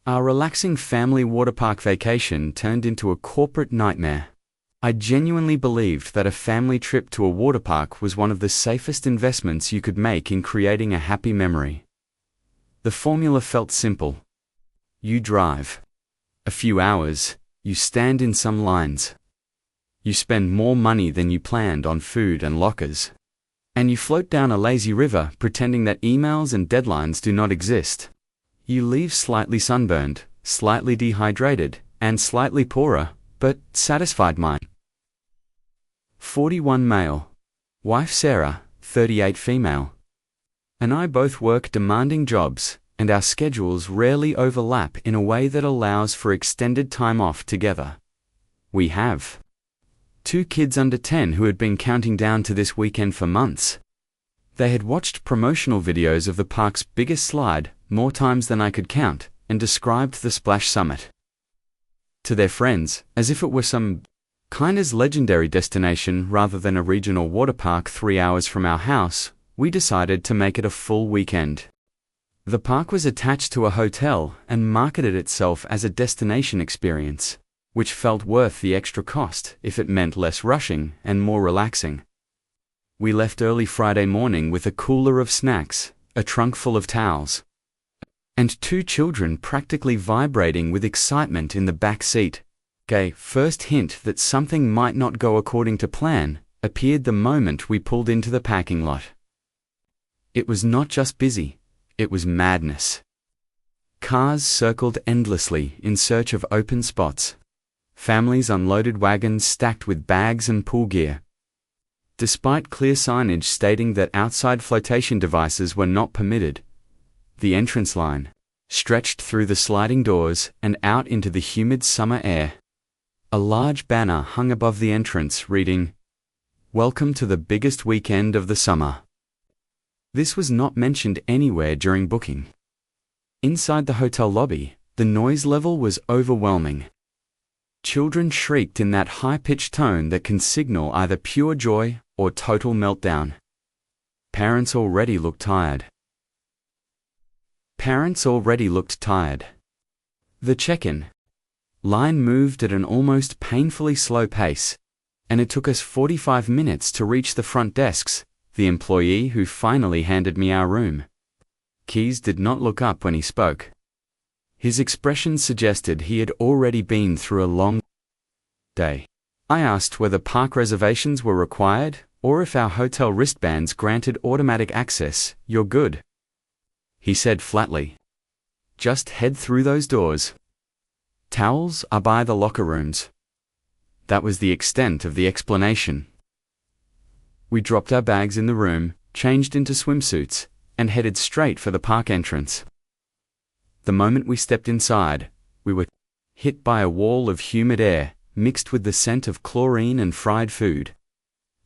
Our relaxing family waterpark vacation turned into a corporate nightmare. I genuinely believed that a family trip to a waterpark was one of the safest investments you could make in creating a happy memory. The formula felt simple. You drive. A few hours, you stand in some lines. You spend more money than you planned on food and lockers. And you float down a lazy river pretending that emails and deadlines do not exist. You leave slightly sunburned, slightly dehydrated, and slightly poorer, but satisfied mind. 41 male. Wife Sarah, 38 female. And I both work demanding jobs, and our schedules rarely overlap in a way that allows for extended time off together. We have 2 kids under 10 who had been counting down to this weekend for months. They had watched promotional videos of the park's biggest slide more times than I could count, and described the Splash Summit to their friends as if it were some kind of legendary destination rather than a regional water park 3 hours from our house. We decided to make it a full weekend. The park was attached to a hotel and marketed itself as a destination experience, which felt worth the extra cost if it meant less rushing and more relaxing. We left early Friday morning with a cooler of snacks, a trunk full of towels, and 2 children practically vibrating with excitement in the back seat. A first hint that something might not go according to plan appeared the moment we pulled into the parking lot. It was not just busy, it was madness. Cars circled endlessly in search of open spots. Families unloaded wagons stacked with bags and pool gear. Despite clear signage stating that outside flotation devices were not permitted, the entrance line stretched through the sliding doors and out into the humid summer air. A large banner hung above the entrance reading, "Welcome to the biggest weekend of the summer." This was not mentioned anywhere during booking. Inside the hotel lobby, the noise level was overwhelming. Children shrieked in that high-pitched tone that can signal either pure joy or total meltdown. Parents already looked tired. The check-in line moved at an almost painfully slow pace, and it took us 45 minutes to reach the front desks, the employee who finally handed me our room. Keys did not look up when he spoke. His expression suggested he had already been through a long day. I asked whether park reservations were required, or if our hotel wristbands granted automatic access. "You're good," he said flatly. "Just head through those doors. Towels are by the locker rooms." That was the extent of the explanation. We dropped our bags in the room, changed into swimsuits, and headed straight for the park entrance. The moment we stepped inside, we were hit by a wall of humid air, mixed with the scent of chlorine and fried food.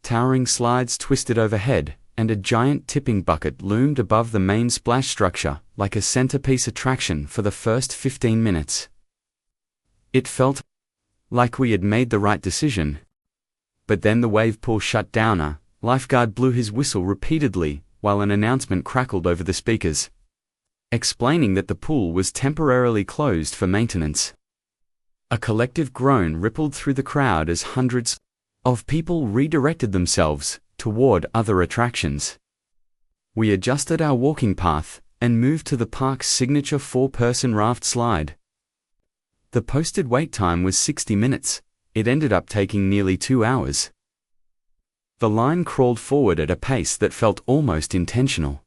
Towering slides twisted overhead, and a giant tipping bucket loomed above the main splash structure like a centerpiece attraction for the first 15 minutes. It felt like we had made the right decision. But then the wave pool shut down. A lifeguard blew his whistle repeatedly while an announcement crackled over the speakers, explaining that the pool was temporarily closed for maintenance. A collective groan rippled through the crowd as hundreds of people redirected themselves toward other attractions. We adjusted our walking path and moved to the park's signature 4-person raft slide. The posted wait time was 60 minutes. It ended up taking nearly 2 hours. The line crawled forward at a pace that felt almost intentional.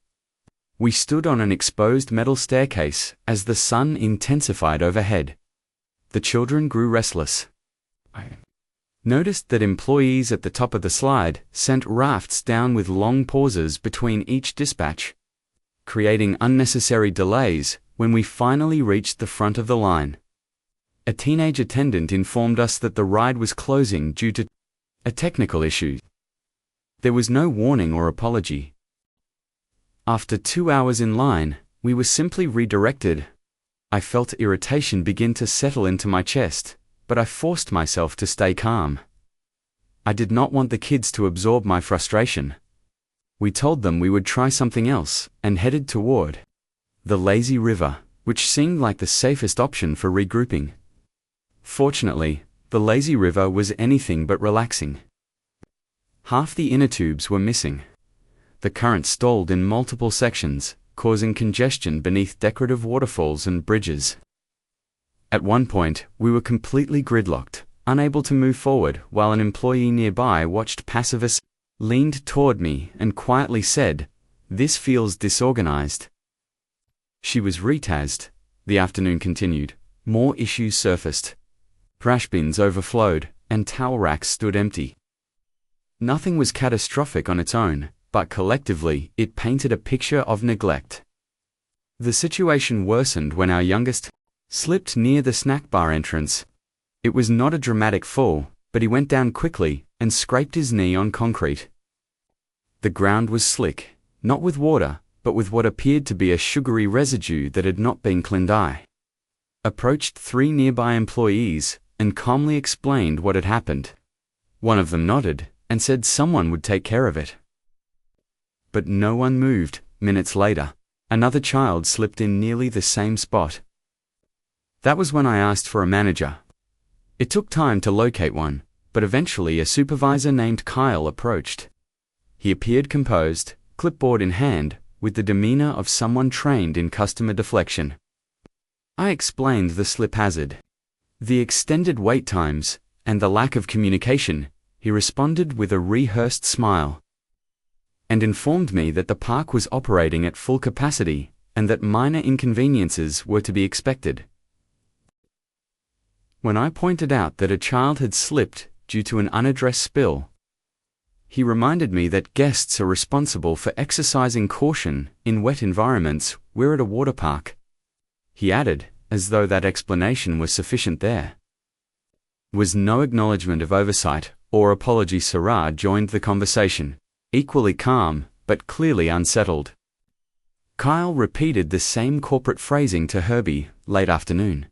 We stood on an exposed metal staircase as the sun intensified overhead. The children grew restless. I noticed that employees at the top of the slide sent rafts down with long pauses between each dispatch, creating unnecessary delays when we finally reached the front of the line. A teenage attendant informed us that the ride was closing due to a technical issue. There was no warning or apology. After 2 hours in line, we were simply redirected. I felt irritation begin to settle into my chest, but I forced myself to stay calm. I did not want the kids to absorb my frustration. We told them we would try something else and headed toward the lazy river, which seemed like the safest option for regrouping. Fortunately, the lazy river was anything but relaxing. Half the inner tubes were missing. The current stalled in multiple sections, causing congestion beneath decorative waterfalls and bridges. At one point, we were completely gridlocked, unable to move forward, while an employee nearby watched passively, leaned toward me and quietly said, "This feels disorganized." She was retasked. The afternoon continued. More issues surfaced. Trash bins overflowed, and towel racks stood empty. Nothing was catastrophic on its own, but collectively, it painted a picture of neglect. The situation worsened when our youngest slipped near the snack bar entrance. It was not a dramatic fall, but he went down quickly and scraped his knee on concrete. The ground was slick, not with water, but with what appeared to be a sugary residue that had not been cleaned. I approached 3 nearby employees and calmly explained what had happened. One of them nodded and said someone would take care of it. But no one moved. Minutes later, another child slipped in nearly the same spot. That was when I asked for a manager. It took time to locate one, but eventually a supervisor named Kyle approached. He appeared composed, clipboard in hand, with the demeanor of someone trained in customer deflection. I explained the slip hazard, the extended wait times, and the lack of communication. He responded with a rehearsed smile and informed me that the park was operating at full capacity and that minor inconveniences were to be expected. When I pointed out that a child had slipped due to an unaddressed spill, he reminded me that guests are responsible for exercising caution in wet environments. We're at a water park. He added, as though that explanation was sufficient. There was no acknowledgement of oversight or apology. Sarah joined the conversation, equally calm, but clearly unsettled. Kyle repeated the same corporate phrasing to Herbie. Late afternoon.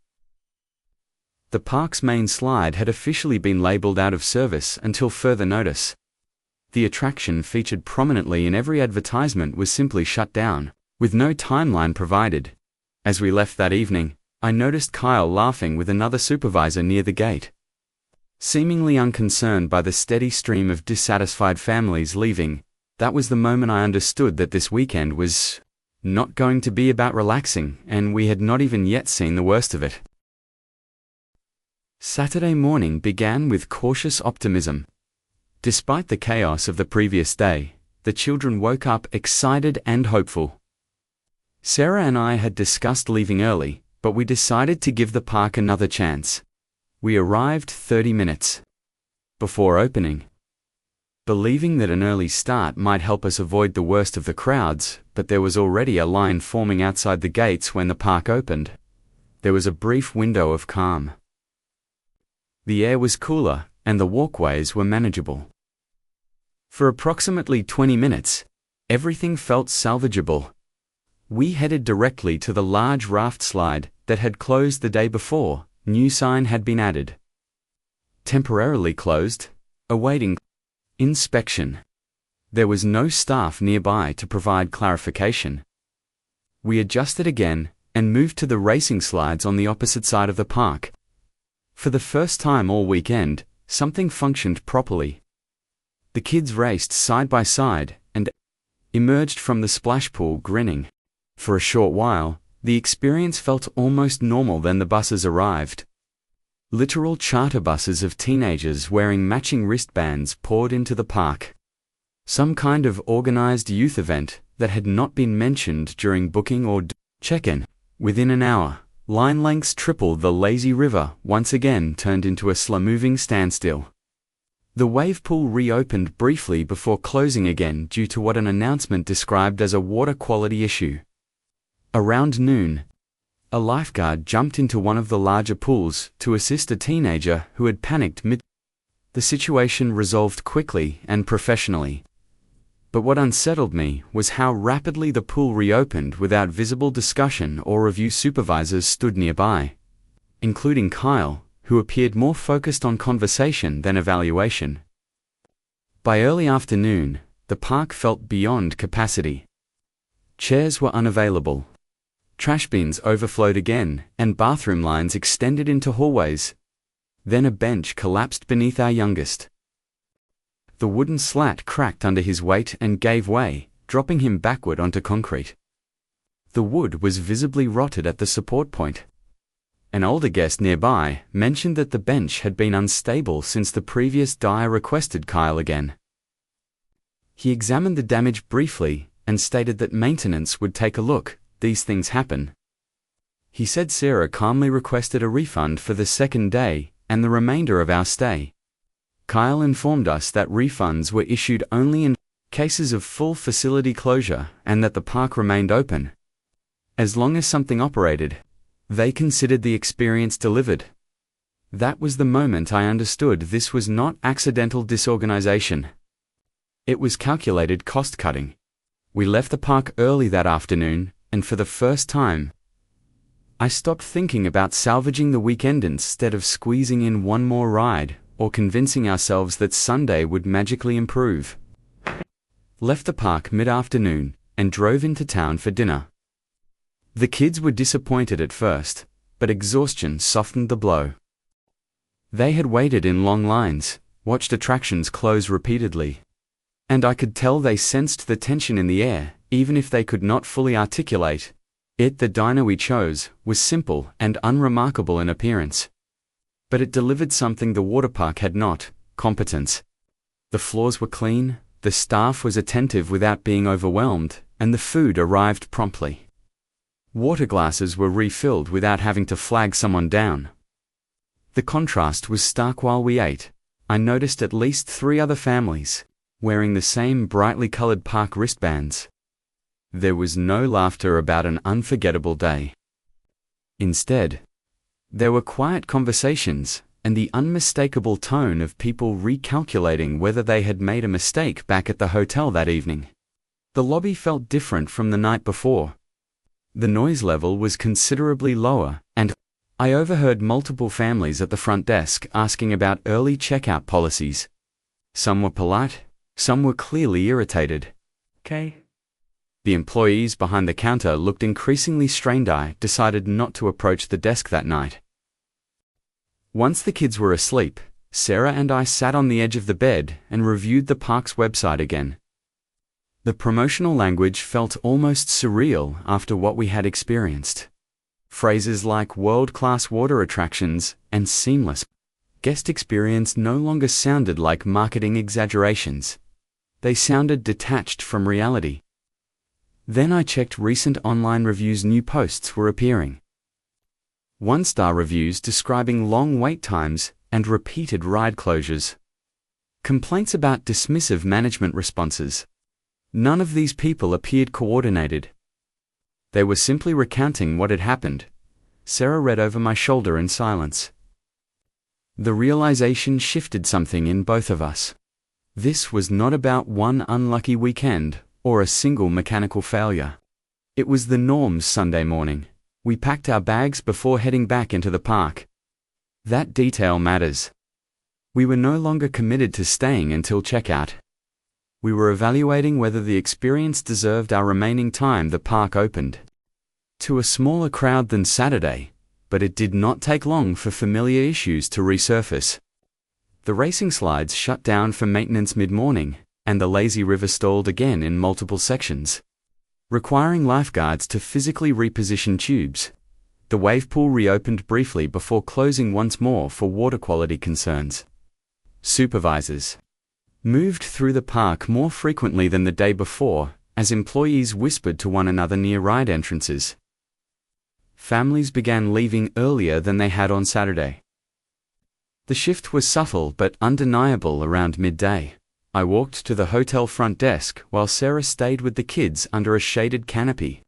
The park's main slide had officially been labeled out of service until further notice. The attraction featured prominently in every advertisement was simply shut down, with no timeline provided. As we left that evening, I noticed Kyle laughing with another supervisor near the gate. Seemingly unconcerned by the steady stream of dissatisfied families leaving, that was the moment I understood that this weekend was not going to be about relaxing, and we had not even yet seen the worst of it. Saturday morning began with cautious optimism. Despite the chaos of the previous day, the children woke up excited and hopeful. Sarah and I had discussed leaving early, but we decided to give the park another chance. We arrived 30 minutes before opening, believing that an early start might help us avoid the worst of the crowds, but there was already a line forming outside the gates when the park opened. There was a brief window of calm. The air was cooler, and the walkways were manageable. For approximately 20 minutes, everything felt salvageable. We headed directly to the large raft slide that had closed the day before. New sign had been added. Temporarily closed, awaiting inspection. There was no staff nearby to provide clarification. We adjusted again and moved to the racing slides on the opposite side of the park. For the first time all weekend, something functioned properly. The kids raced side by side and emerged from the splash pool grinning. For a short while, the experience felt almost normal. Then the buses arrived. Literal charter buses of teenagers wearing matching wristbands poured into the park. Some kind of organized youth event that had not been mentioned during booking or check-in. Within an hour, line lengths tripled. The lazy river once again turned into a slow-moving standstill. The wave pool reopened briefly before closing again due to what an announcement described as a water quality issue. Around noon, a lifeguard jumped into one of the larger pools to assist a teenager who had panicked mid. The situation resolved quickly and professionally. But what unsettled me was how rapidly the pool reopened without visible discussion or review. Supervisors stood nearby, including Kyle, who appeared more focused on conversation than evaluation. By early afternoon, the park felt beyond capacity. Chairs were unavailable. Trash bins overflowed again, and bathroom lines extended into hallways. Then a bench collapsed beneath our youngest. The wooden slat cracked under his weight and gave way, dropping him backward onto concrete. The wood was visibly rotted at the support point. An older guest nearby mentioned that the bench had been unstable since the previous dyer requested Kyle again. He examined the damage briefly and stated that maintenance would take a look. These things happen. He said Sarah calmly requested a refund for the second day and the remainder of our stay. Kyle informed us that refunds were issued only in cases of full facility closure and that the park remained open. As long as something operated, they considered the experience delivered. That was the moment I understood this was not accidental disorganization. It was calculated cost-cutting. We left the park early that afternoon, and for the first time, I stopped thinking about salvaging the weekend instead of squeezing in one more ride or convincing ourselves that Sunday would magically improve. Left the park mid-afternoon and drove into town for dinner. The kids were disappointed at first, but exhaustion softened the blow. They had waited in long lines, watched attractions close repeatedly, and I could tell they sensed the tension in the air, even if they could not fully articulate it. The diner we chose was simple and unremarkable in appearance, but it delivered something the water park had not: competence. The floors were clean, the staff was attentive without being overwhelmed, and the food arrived promptly. Water glasses were refilled without having to flag someone down. The contrast was stark. While we ate, I noticed at least 3 other families wearing the same brightly colored park wristbands. There was no laughter about an unforgettable day. Instead, there were quiet conversations and the unmistakable tone of people recalculating whether they had made a mistake back at the hotel that evening. The lobby felt different from the night before. The noise level was considerably lower, and I overheard multiple families at the front desk asking about early checkout policies. Some were polite, some were clearly irritated. Okay. The employees behind the counter looked increasingly strained. I decided not to approach the desk that night. Once the kids were asleep, Sarah and I sat on the edge of the bed and reviewed the park's website again. The promotional language felt almost surreal after what we had experienced. Phrases like world-class water attractions and seamless guest experience no longer sounded like marketing exaggerations. They sounded detached from reality. Then I checked recent online reviews. New posts were appearing. 1-star reviews describing long wait times and repeated ride closures. Complaints about dismissive management responses. None of these people appeared coordinated. They were simply recounting what had happened. Sarah read over my shoulder in silence. The realization shifted something in both of us. This was not about one unlucky weekend or a single mechanical failure. It was the norm. Sunday morning, we packed our bags before heading back into the park. That detail matters. We were no longer committed to staying until checkout. We were evaluating whether the experience deserved our remaining time. The park opened to a smaller crowd than Saturday, but it did not take long for familiar issues to resurface. The racing slides shut down for maintenance mid-morning, and the lazy river stalled again in multiple sections, requiring lifeguards to physically reposition tubes. The wave pool reopened briefly before closing once more for water quality concerns. Supervisors moved through the park more frequently than the day before, as employees whispered to one another near ride entrances. Families began leaving earlier than they had on Saturday. The shift was subtle but undeniable. Around midday, I walked to the hotel front desk while Sarah stayed with the kids under a shaded canopy.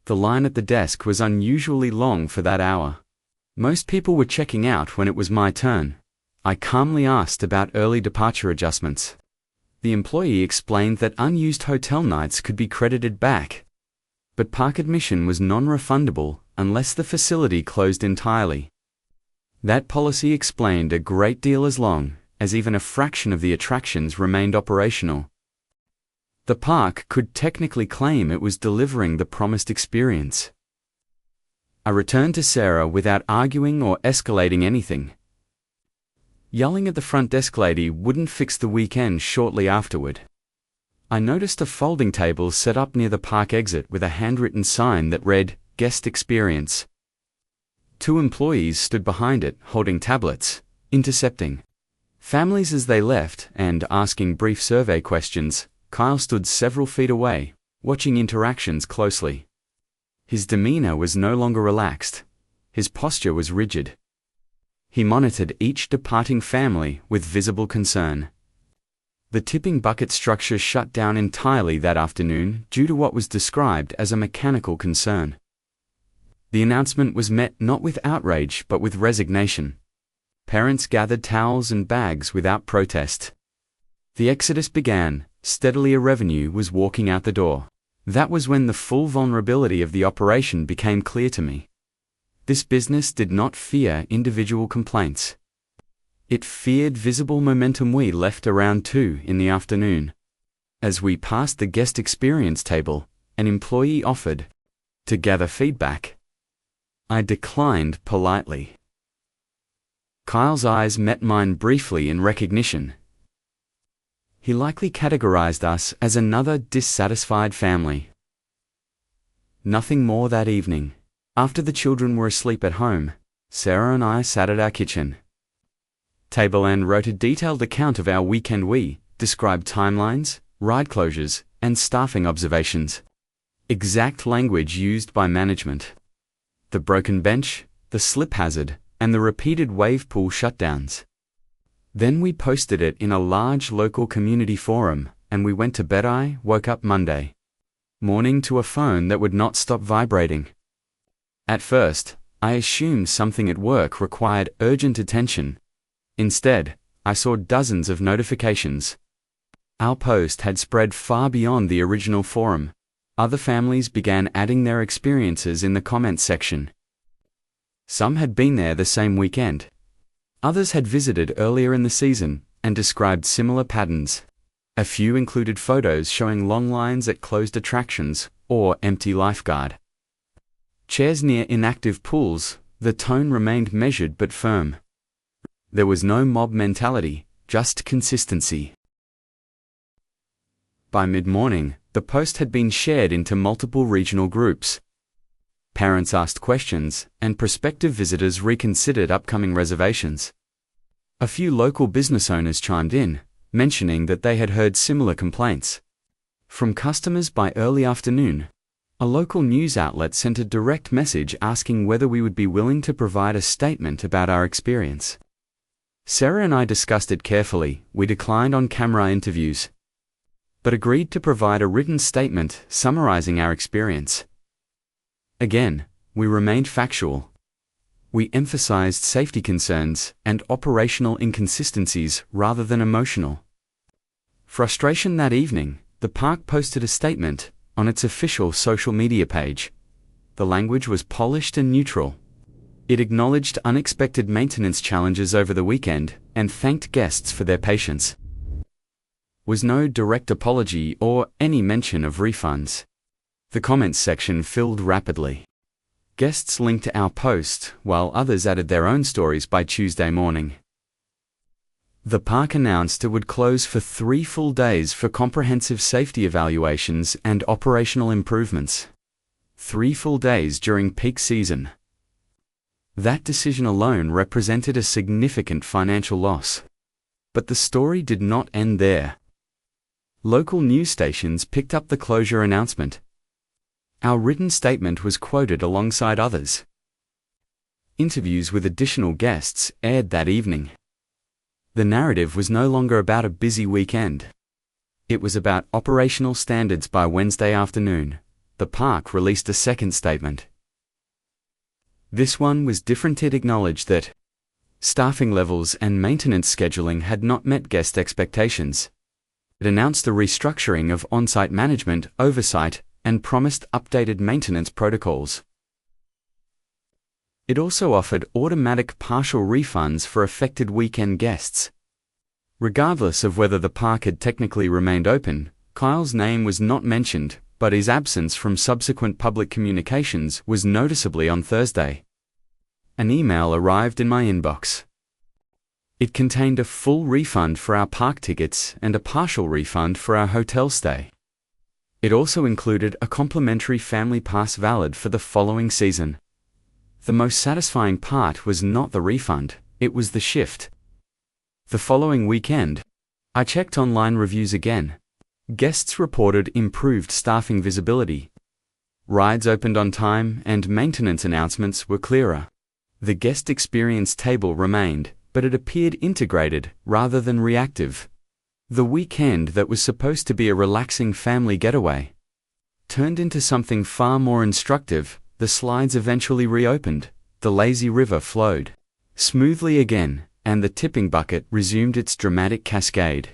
The line at the desk was unusually long for that hour. Most people were checking out when it was my turn. I calmly asked about early departure adjustments. The employee explained that unused hotel nights could be credited back, but park admission was non-refundable unless the facility closed entirely. That policy explained a great deal as long as even a fraction of the attractions remained operational. The park could technically claim it was delivering the promised experience. I returned to Sarah without arguing or escalating anything. Yelling at the front desk lady wouldn't fix the weekend shortly afterward. I noticed a folding table set up near the park exit with a handwritten sign that read, "Guest Experience." 2 employees stood behind it, holding tablets, intercepting families as they left and asking brief survey questions. Kyle stood several feet away, watching interactions closely. His demeanor was no longer relaxed. His posture was rigid. He monitored each departing family with visible concern. The tipping bucket structure shut down entirely that afternoon due to what was described as a mechanical concern. The announcement was met not with outrage but with resignation. Parents gathered towels and bags without protest. The exodus began. Steadily a revenue was walking out the door. That was when the full vulnerability of the operation became clear to me. This business did not fear individual complaints. It feared visible momentum. We left around 2 in the afternoon. As we passed the guest experience table, an employee offered to gather feedback. I declined politely. Kyle's eyes met mine briefly in recognition. He likely categorized us as another dissatisfied family. Nothing more that evening. After the children were asleep at home, Sarah and I sat at our kitchen table and wrote a detailed account of our weekend. We described timelines, ride closures, and staffing observations. Exact language used by management. The broken bench, the slip hazard, and the repeated wave pool shutdowns. Then we posted it in a large local community forum, and we went to bed. I woke up Monday morning to a phone that would not stop vibrating. At first, I assumed something at work required urgent attention. Instead, I saw dozens of notifications. Our post had spread far beyond the original forum. Other families began adding their experiences in the comments section. Some had been there the same weekend. Others had visited earlier in the season and described similar patterns. A few included photos showing long lines at closed attractions or empty lifeguard chairs near inactive pools. The tone remained measured but firm. There was no mob mentality, just consistency. By mid-morning, the post had been shared into multiple regional groups. Parents asked questions, and prospective visitors reconsidered upcoming reservations. A few local business owners chimed in, mentioning that they had heard similar complaints from customers. By early afternoon, a local news outlet sent a direct message asking whether we would be willing to provide a statement about our experience. Sarah and I discussed it carefully. We declined on-camera interviews, but agreed to provide a written statement summarizing our experience. Again, we remained factual. We emphasized safety concerns and operational inconsistencies rather than emotional frustration. That evening, the park posted a statement on its official social media page. The language was polished and neutral. It acknowledged unexpected maintenance challenges over the weekend and thanked guests for their patience. Was no direct apology or any mention of refunds. The comments section filled rapidly. Guests linked our post, while others added their own stories by Tuesday morning. The park announced it would close for 3 full days for comprehensive safety evaluations and operational improvements. 3 full days during peak season. That decision alone represented a significant financial loss. But the story did not end there. Local news stations picked up the closure announcement. Our written statement was quoted alongside others. Interviews with additional guests aired that evening. The narrative was no longer about a busy weekend. It was about operational standards. By Wednesday afternoon, the park released a second statement. This one was different. It acknowledged that staffing levels and maintenance scheduling had not met guest expectations. It announced the restructuring of on-site management oversight and promised updated maintenance protocols. It also offered automatic partial refunds for affected weekend guests. Regardless of whether the park had technically remained open, Kyle's name was not mentioned, but his absence from subsequent public communications was noticeably on Thursday. An email arrived in my inbox. It contained a full refund for our park tickets and a partial refund for our hotel stay. It also included a complimentary family pass valid for the following season. The most satisfying part was not the refund, it was the shift. The following weekend, I checked online reviews again. Guests reported improved staffing visibility. Rides opened on time and maintenance announcements were clearer. The guest experience table remained, but it appeared integrated rather than reactive. The weekend that was supposed to be a relaxing family getaway turned into something far more instructive. The slides eventually reopened, the lazy river flowed smoothly again, and the tipping bucket resumed its dramatic cascade.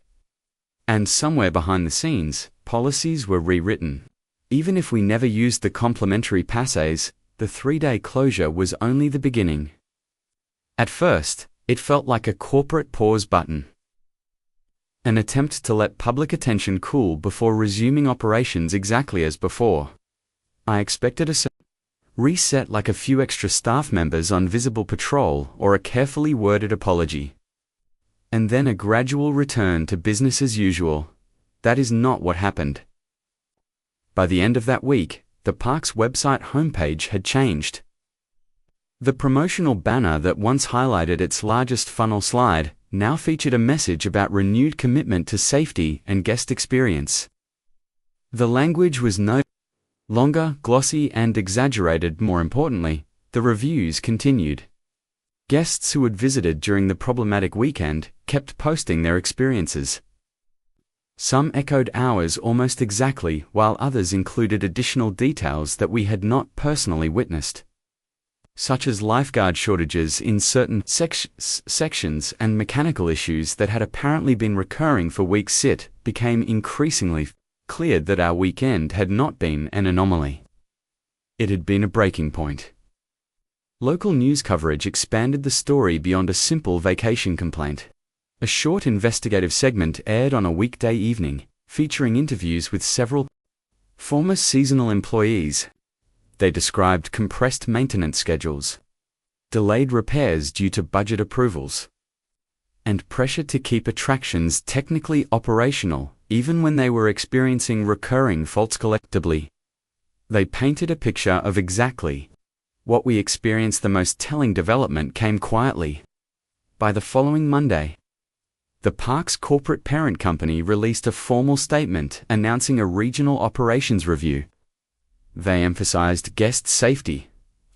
And somewhere behind the scenes, policies were rewritten. Even if we never used the complimentary passes, the 3-day closure was only the beginning. At first, it felt like a corporate pause button. An attempt to let public attention cool before resuming operations exactly as before. I expected a reset, like a few extra staff members on visible patrol or a carefully worded apology. And then a gradual return to business as usual. That is not what happened. By the end of that week, the park's website homepage had changed. The promotional banner that once highlighted its largest funnel slide now featured a message about renewed commitment to safety and guest experience. The language was no longer glossy and exaggerated. More importantly, the reviews continued. Guests who had visited during the problematic weekend kept posting their experiences. Some echoed ours almost exactly, while others included additional details that we had not personally witnessed, such as lifeguard shortages in certain sections and mechanical issues that had apparently been recurring for weeks. It became increasingly clear that our weekend had not been an anomaly. It had been a breaking point. Local news coverage expanded the story beyond a simple vacation complaint. A short investigative segment aired on a weekday evening, featuring interviews with several former seasonal employees. They described compressed maintenance schedules, delayed repairs due to budget approvals, and pressure to keep attractions technically operational, even when they were experiencing recurring faults. Collectively, they painted a picture of exactly what we experienced. The most telling development came quietly. By the following Monday, the park's corporate parent company released a formal statement announcing a regional operations review. They emphasized guest safety,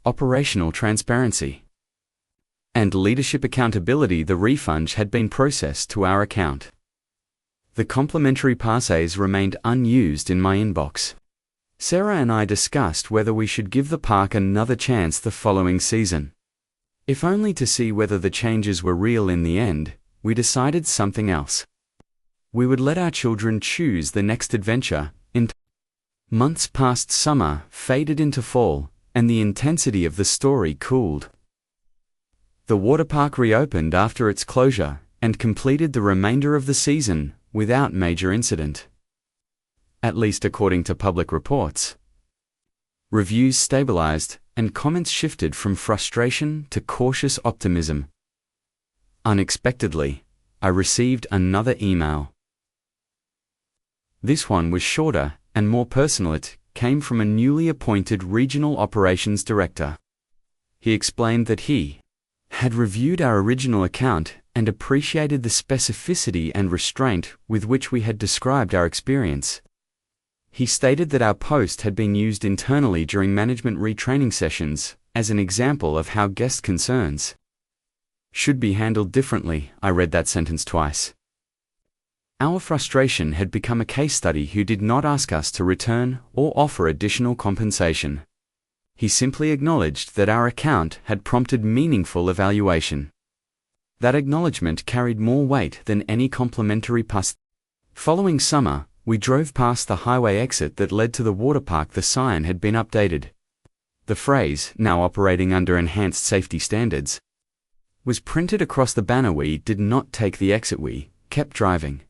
operational transparency, and leadership accountability. The refund had been processed to our account. The complimentary passes remained unused in my inbox. Sarah and I discussed whether we should give the park another chance the following season. If only to see whether the changes were real. In the end, we decided something else. We would let our children choose the next adventure. Months past summer faded into fall, and the intensity of the story cooled. The water park reopened after its closure and completed the remainder of the season without major incident, at least according to public reports. Reviews stabilized, and comments shifted from frustration to cautious optimism. Unexpectedly, I received another email. This one was shorter and more personal. It came from a newly appointed regional operations director. He explained that he had reviewed our original account and appreciated the specificity and restraint with which we had described our experience. He stated that our post had been used internally during management retraining sessions as an example of how guest concerns should be handled differently. I read that sentence twice. Our frustration had become a case study. Who did not ask us to return or offer additional compensation. He simply acknowledged that our account had prompted meaningful evaluation. That acknowledgement carried more weight than any complimentary pass. Following summer, we drove past the highway exit that led to the water park. The sign had been updated. The phrase, "now operating under enhanced safety standards," was printed across the banner. We did not take the exit. We kept driving.